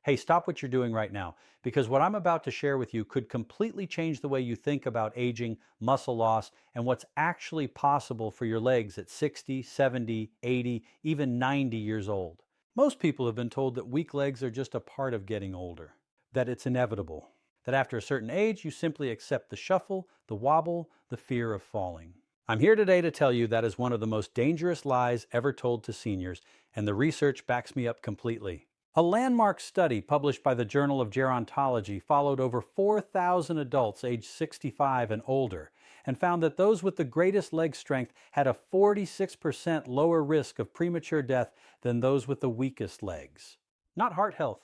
Hey, stop what you're doing right now, because what I'm about to share with you could completely change the way you think about aging, muscle loss, and what's actually possible for your legs at 60, 70, 80, even 90 years old. Most people have been told that weak legs are just a part of getting older, that it's inevitable, that after a certain age, you simply accept the shuffle, the wobble, the fear of falling. I'm here today to tell you that is one of the most dangerous lies ever told to seniors, and the research backs me up completely. A landmark study published by the Journal of Gerontology followed over 4,000 adults aged 65 and older and found that those with the greatest leg strength had a 46% lower risk of premature death than those with the weakest legs. Not heart health,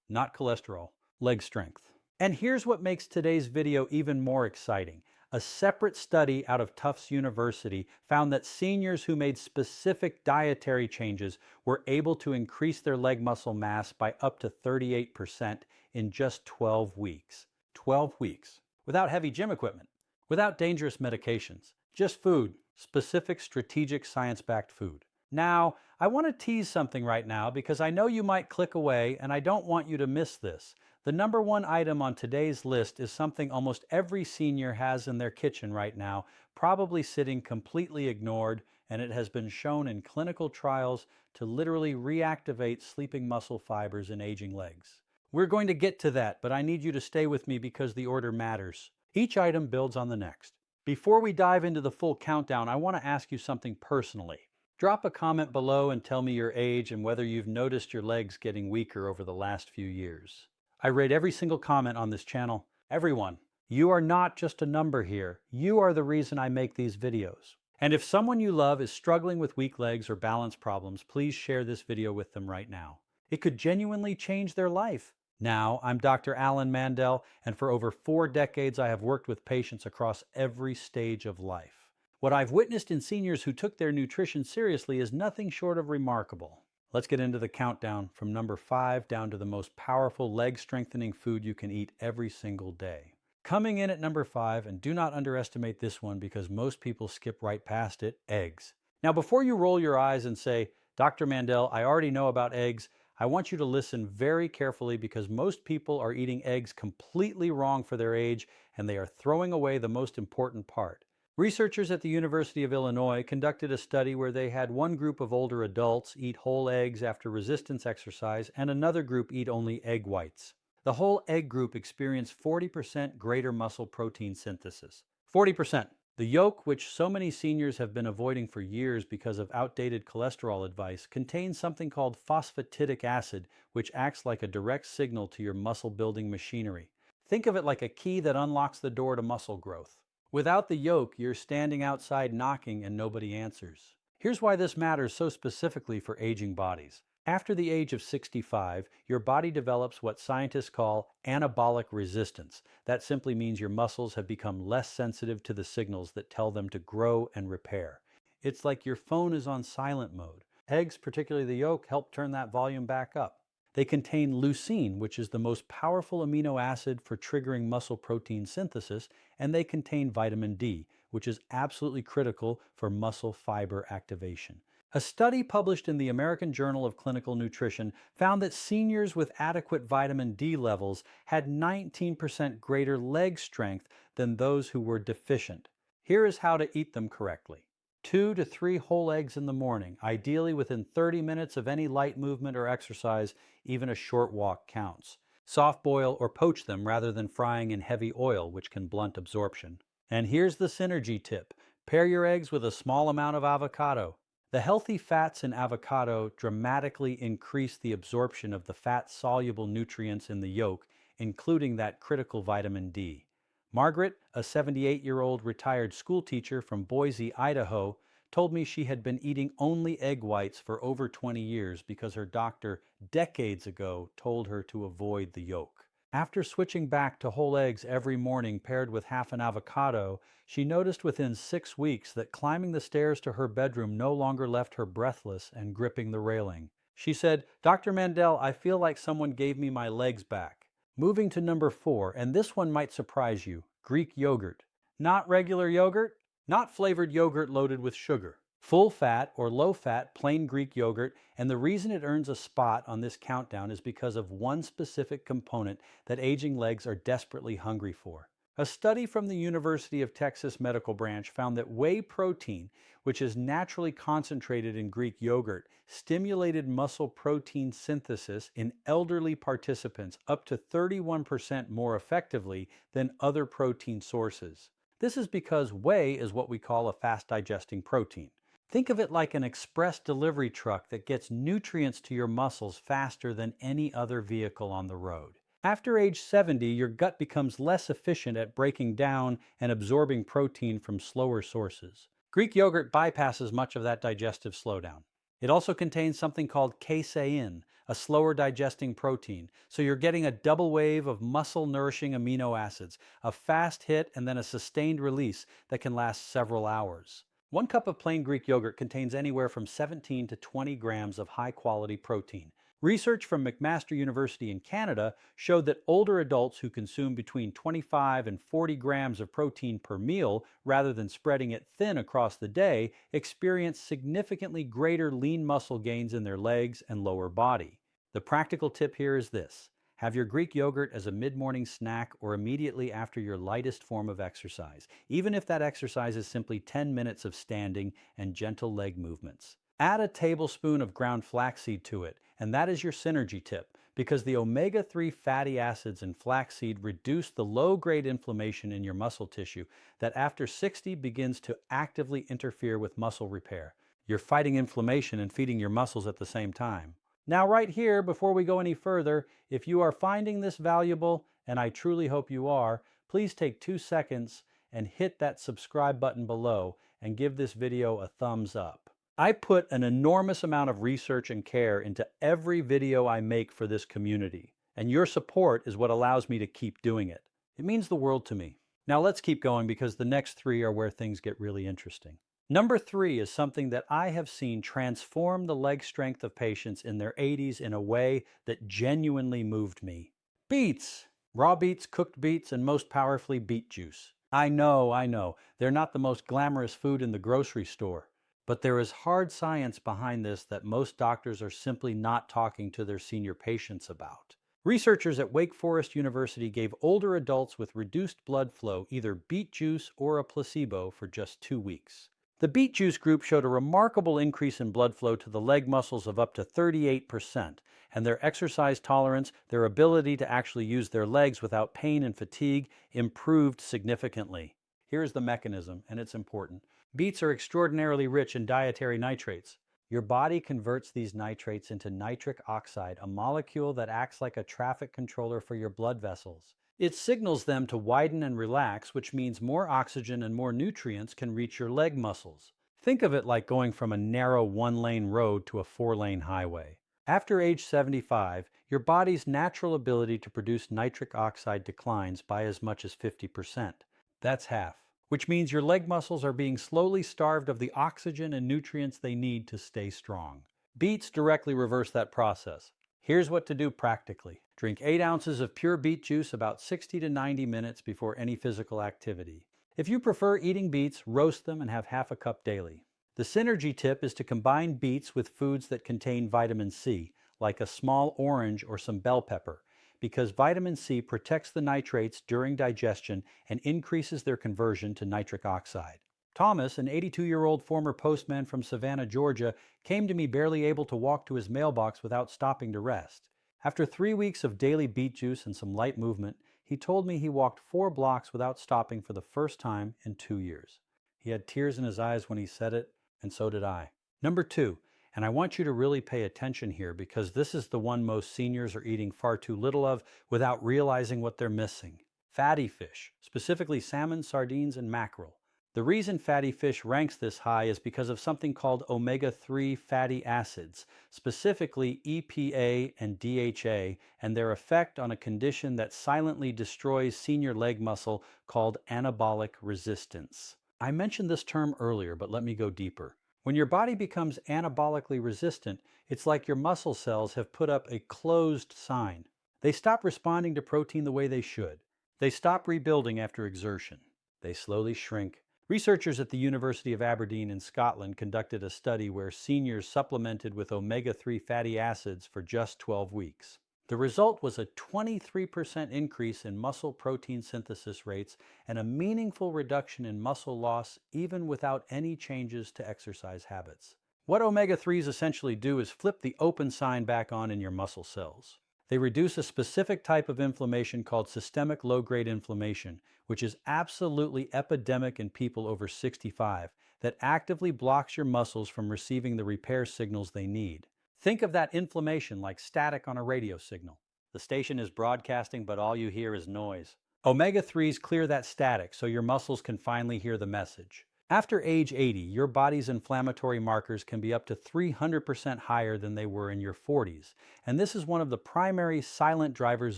not cholesterol, leg strength. And here's what makes today's video even more exciting. A separate study out of Tufts University found that seniors who made specific dietary changes were able to increase their leg muscle mass by up to 38% in just 12 weeks. 12 weeks. Without heavy gym equipment, without dangerous medications, just food, specific strategic science-backed food. Now, I want to tease something right now because I know you might click away and I don't want you to miss this. The number one item on today's list is something almost every senior has in their kitchen right now, probably sitting completely ignored, and it has been shown in clinical trials to literally reactivate sleeping muscle fibers in aging legs. We're going to get to that, but I need you to stay with me because the order matters. Each item builds on the next. Before we dive into the full countdown, I want to ask you something personally. Drop a comment below and tell me your age and whether you've noticed your legs getting weaker over the last few years. I rate every single comment on this channel. Everyone, you are not just a number here. You are the reason I make these videos. And if someone you love is struggling with weak legs or balance problems, please share this video with them right now. It could genuinely change their life. Now, I'm Dr. Alan Mandell, and for over 4 decades I have worked with patients across every stage of life. What I've witnessed in seniors who took their nutrition seriously is nothing short of remarkable. Let's get into the countdown from number 5 down to the most powerful leg-strengthening food you can eat every single day. Coming in at number 5, and do not underestimate this one because most people skip right past it, eggs. Now before you roll your eyes and say, Dr. Mandell, I already know about eggs, I want you to listen very carefully because most people are eating eggs completely wrong for their age and they are throwing away the most important part. Researchers at the University of Illinois conducted a study where they had one group of older adults eat whole eggs after resistance exercise and another group eat only egg whites. The whole egg group experienced 40% greater muscle protein synthesis. 40%. The yolk, which so many seniors have been avoiding for years because of outdated cholesterol advice, contains something called phosphatidic acid, which acts like a direct signal to your muscle-building machinery. Think of it like a key that unlocks the door to muscle growth. Without the yolk, you're standing outside knocking and nobody answers. Here's why this matters so specifically for aging bodies. After the age of 65, your body develops what scientists call anabolic resistance. That simply means your muscles have become less sensitive to the signals that tell them to grow and repair. It's like your phone is on silent mode. Eggs, particularly the yolk, help turn that volume back up. They contain leucine, which is the most powerful amino acid for triggering muscle protein synthesis, and they contain vitamin D, which is absolutely critical for muscle fiber activation. A study published in the American Journal of Clinical Nutrition found that seniors with adequate vitamin D levels had 19% greater leg strength than those who were deficient. Here is how to eat them correctly. 2 to 3 whole eggs in the morning, ideally within 30 minutes of any light movement or exercise. Even a short walk counts. Soft boil or poach them rather than frying in heavy oil, which can blunt absorption. And here's the synergy tip. Pair your eggs with a small amount of avocado. The healthy fats in avocado dramatically increase the absorption of the fat-soluble nutrients in the yolk, including that critical vitamin D. Margaret, a 78-year-old retired school teacher from Boise, Idaho, told me she had been eating only egg whites for over 20 years because her doctor decades ago told her to avoid the yolk. After switching back to whole eggs every morning paired with half an avocado, she noticed within 6 weeks that climbing the stairs to her bedroom no longer left her breathless and gripping the railing. She said, Dr. Mandell, I feel like someone gave me my legs back. Moving to number 4, and this one might surprise you, Greek yogurt. Not regular yogurt, not flavored yogurt loaded with sugar. full fat or low fat plain Greek yogurt, and the reason it earns a spot on this countdown is because of one specific component that aging legs are desperately hungry for. A study from the University of Texas Medical Branch found that whey protein, which is naturally concentrated in Greek yogurt, stimulated muscle protein synthesis in elderly participants up to 31% more effectively than other protein sources. This is because whey is what we call a fast-digesting protein. Think of it like an express delivery truck that gets nutrients to your muscles faster than any other vehicle on the road. After age 70, your gut becomes less efficient at breaking down and absorbing protein from slower sources. Greek yogurt bypasses much of that digestive slowdown. It also contains something called casein, a slower digesting protein, so you're getting a double wave of muscle-nourishing amino acids, a fast hit and then a sustained release that can last several hours. 1 cup of plain Greek yogurt contains anywhere from 17 to 20 grams of high-quality protein. Research from McMaster University in Canada showed that older adults who consume between 25 and 40 grams of protein per meal, rather than spreading it thin across the day, experience significantly greater lean muscle gains in their legs and lower body. The practical tip here is this: have your Greek yogurt as a mid-morning snack or immediately after your lightest form of exercise, even if that exercise is simply 10 minutes of standing and gentle leg movements. Add a tablespoon of ground flaxseed to it, and that is your synergy tip, because the omega-3 fatty acids in flaxseed reduce the low-grade inflammation in your muscle tissue that after 60 begins to actively interfere with muscle repair. You're fighting inflammation and feeding your muscles at the same time. Now right here, before we go any further, if you are finding this valuable, and I truly hope you are, please take 2 seconds and hit that subscribe button below and give this video a thumbs up. I put an enormous amount of research and care into every video I make for this community, and your support is what allows me to keep doing it. It means the world to me. Now let's keep going, because the next 3 are where things get really interesting. Number 3 is something that I have seen transform the leg strength of patients in their 80s in a way that genuinely moved me. Beets! Raw beets, cooked beets, and most powerfully beet juice. I know, they're not the most glamorous food in the grocery store. But there is hard science behind this that most doctors are simply not talking to their senior patients about. Researchers at Wake Forest University gave older adults with reduced blood flow either beet juice or a placebo for just 2 weeks. The beet juice group showed a remarkable increase in blood flow to the leg muscles of up to 38%, and their exercise tolerance, their ability to actually use their legs without pain and fatigue, improved significantly. Here's the mechanism, and it's important. Beets are extraordinarily rich in dietary nitrates. Your body converts these nitrates into nitric oxide, a molecule that acts like a traffic controller for your blood vessels. It signals them to widen and relax, which means more oxygen and more nutrients can reach your leg muscles. Think of it like going from a narrow 1-lane road to a 4-lane highway. After age 75, your body's natural ability to produce nitric oxide declines by as much as 50%. That's half, which means your leg muscles are being slowly starved of the oxygen and nutrients they need to stay strong. Beets directly reverse that process. Here's what to do practically. Drink 8 ounces of pure beet juice about 60 to 90 minutes before any physical activity. If you prefer eating beets, roast them and have half a cup daily. The synergy tip is to combine beets with foods that contain vitamin C, like a small orange or some bell pepper, because vitamin C protects the nitrates during digestion and increases their conversion to nitric oxide. Thomas, an 82-year-old former postman from Savannah, Georgia, came to me barely able to walk to his mailbox without stopping to rest. After 3 weeks of daily beet juice and some light movement, he told me he walked 4 blocks without stopping for the first time in 2 years. He had tears in his eyes when he said it, and so did I. Number 2, and I want you to really pay attention here, because this is the one most seniors are eating far too little of without realizing what they're missing. Fatty fish, specifically salmon, sardines, and mackerel. The reason fatty fish ranks this high is because of something called omega-3 fatty acids, specifically EPA and DHA, and their effect on a condition that silently destroys senior leg muscle called anabolic resistance. I mentioned this term earlier, but let me go deeper. When your body becomes anabolically resistant, it's like your muscle cells have put up a closed sign. They stop responding to protein the way they should. They stop rebuilding after exertion. They slowly shrink, Researchers at the University of Aberdeen in Scotland conducted a study where seniors supplemented with omega-3 fatty acids for just 12 weeks. The result was a 23% increase in muscle protein synthesis rates and a meaningful reduction in muscle loss even without any changes to exercise habits. What omega-3s essentially do is flip the open sign back on in your muscle cells. They reduce a specific type of inflammation called systemic low-grade inflammation, which is absolutely epidemic in people over 65, that actively blocks your muscles from receiving the repair signals they need. Think of that inflammation like static on a radio signal. The station is broadcasting, but all you hear is noise. Omega-3s clear that static so your muscles can finally hear the message. After age 80, your body's inflammatory markers can be up to 300% higher than they were in your 40s, and this is one of the primary silent drivers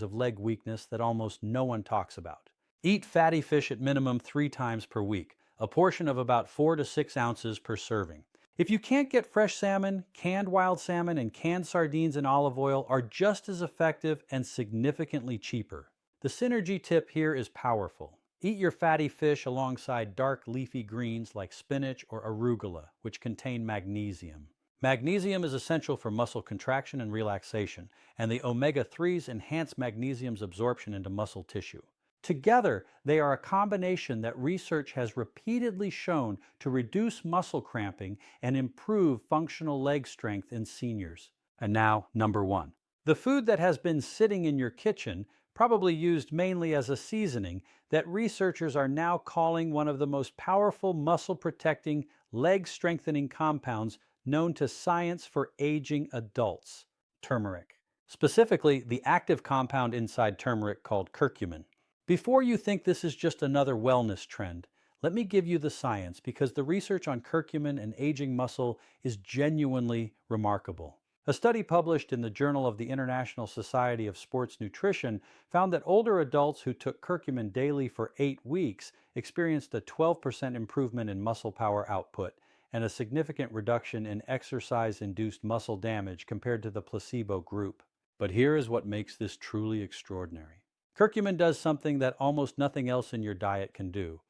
of leg weakness that almost no one talks about. Eat fatty fish at minimum 3 times per week, a portion of about 4 to 6 ounces per serving. If you can't get fresh salmon, canned wild salmon and canned sardines and olive oil are just as effective and significantly cheaper. The synergy tip here is powerful. Eat your fatty fish alongside dark leafy greens like spinach or arugula, which contain magnesium. Magnesium is essential for muscle contraction and relaxation, and the omega-3s enhance magnesium's absorption into muscle tissue. Together, they are a combination that research has repeatedly shown to reduce muscle cramping and improve functional leg strength in seniors. And now, number 1. The food that has been sitting in your kitchen, probably used mainly as a seasoning, that researchers are now calling one of the most powerful muscle-protecting, leg-strengthening compounds known to science for aging adults: turmeric. Specifically, the active compound inside turmeric called curcumin. Before you think this is just another wellness trend, let me give you the science, because the research on curcumin and aging muscle is genuinely remarkable. A study published in the Journal of the International Society of Sports Nutrition found that older adults who took curcumin daily for 8 weeks experienced a 12% improvement in muscle power output and a significant reduction in exercise-induced muscle damage compared to the placebo group. But here is what makes this truly extraordinary. Curcumin does something that almost nothing else in your diet can do.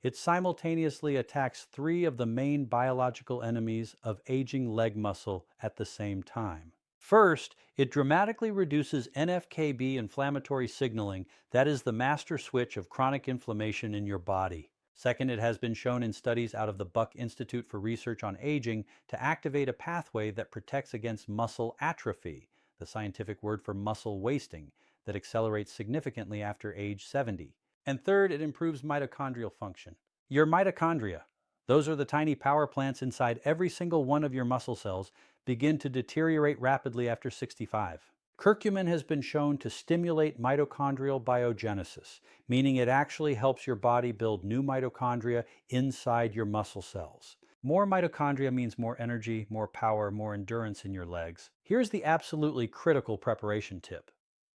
It simultaneously attacks 3 of the main biological enemies of aging leg muscle at the same time. First, it dramatically reduces NF-κB inflammatory signaling, that is the master switch of chronic inflammation in your body. Second, it has been shown in studies out of the Buck Institute for Research on Aging to activate a pathway that protects against muscle atrophy, the scientific word for muscle wasting, that accelerates significantly after age 70. And third, it improves mitochondrial function. Your mitochondria, those are the tiny power plants inside every single one of your muscle cells, begin to deteriorate rapidly after 65. Curcumin has been shown to stimulate mitochondrial biogenesis, meaning it actually helps your body build new mitochondria inside your muscle cells. More mitochondria means more energy, more power, more endurance in your legs. Here's the absolutely critical preparation tip.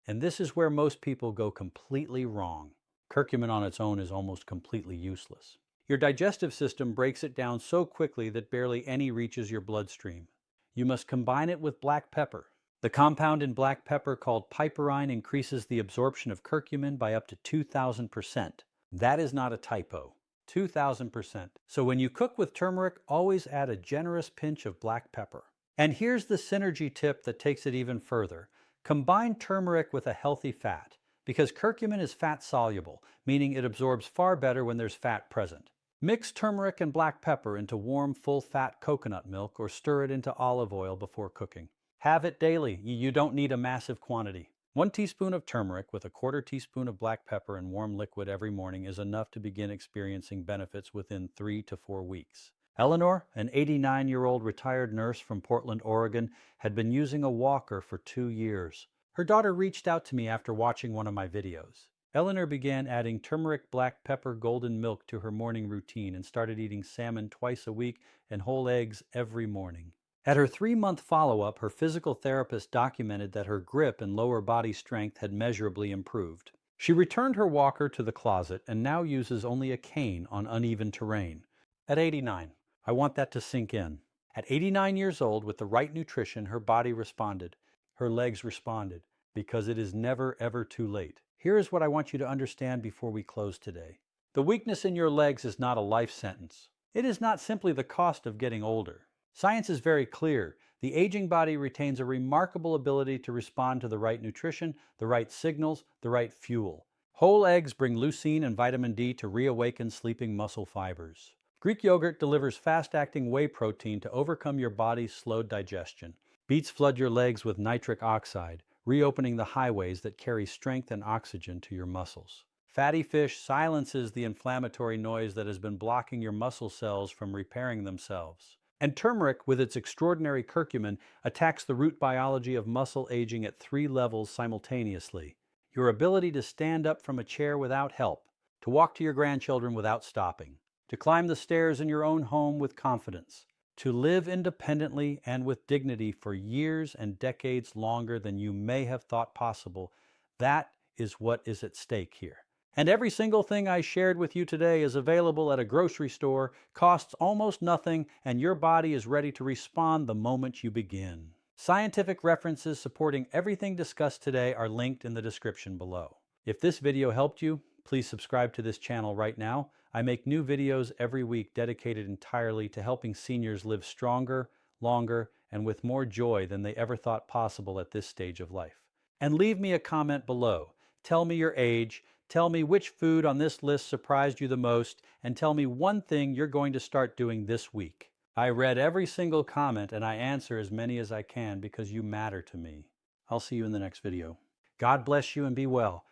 And this is where most people go completely wrong. Curcumin on its own is almost completely useless. Your digestive system breaks it down so quickly that barely any reaches your bloodstream. You must combine it with black pepper. The compound in black pepper called piperine increases the absorption of curcumin by up to 2,000%. That is not a typo. 2,000%. So when you cook with turmeric, always add a generous pinch of black pepper. And here's the synergy tip that takes it even further. Combine turmeric with a healthy fat, because curcumin is fat soluble, meaning it absorbs far better when there's fat present. Mix turmeric and black pepper into warm, full-fat coconut milk or stir it into olive oil before cooking. Have it daily. You don't need a massive quantity. 1 teaspoon of turmeric with a 1/4 teaspoon of black pepper in warm liquid every morning is enough to begin experiencing benefits within 3 to 4 weeks. Eleanor, an 89-year-old retired nurse from Portland, Oregon, had been using a walker for 2 years. Her daughter reached out to me after watching one of my videos. Eleanor began adding turmeric, black pepper, golden milk to her morning routine and started eating salmon twice a week and whole eggs every morning. At her 3-month follow-up, her physical therapist documented that her grip and lower body strength had measurably improved. She returned her walker to the closet and now uses only a cane on uneven terrain. At 89, I want that to sink in. At 89 years old, with the right nutrition, her body responded. Her legs responded, because it is never ever too late. Here is what I want you to understand before we close today. The weakness in your legs is not a life sentence. It is not simply the cost of getting older. Science is very clear. The aging body retains a remarkable ability to respond to the right nutrition, the right signals, the right fuel. Whole eggs bring leucine and vitamin D to reawaken sleeping muscle fibers. Greek yogurt delivers fast-acting whey protein to overcome your body's slowed digestion. Beets flood your legs with nitric oxide, reopening the highways that carry strength and oxygen to your muscles. Fatty fish silences the inflammatory noise that has been blocking your muscle cells from repairing themselves. And turmeric, with its extraordinary curcumin, attacks the root biology of muscle aging at 3 levels simultaneously. Your ability to stand up from a chair without help, to walk to your grandchildren without stopping, to climb the stairs in your own home with confidence, to live independently and with dignity for years and decades longer than you may have thought possible. That is what is at stake here. And every single thing I shared with you today is available at a grocery store, costs almost nothing, and your body is ready to respond the moment you begin. Scientific references supporting everything discussed today are linked in the description below. If this video helped you, please subscribe to this channel right now. I make new videos every week dedicated entirely to helping seniors live stronger, longer, and with more joy than they ever thought possible at this stage of life. And leave me a comment below. Tell me your age, tell me which food on this list surprised you the most, and tell me one thing you're going to start doing this week. I read every single comment and I answer as many as I can because you matter to me. I'll see you in the next video. God bless you and be well.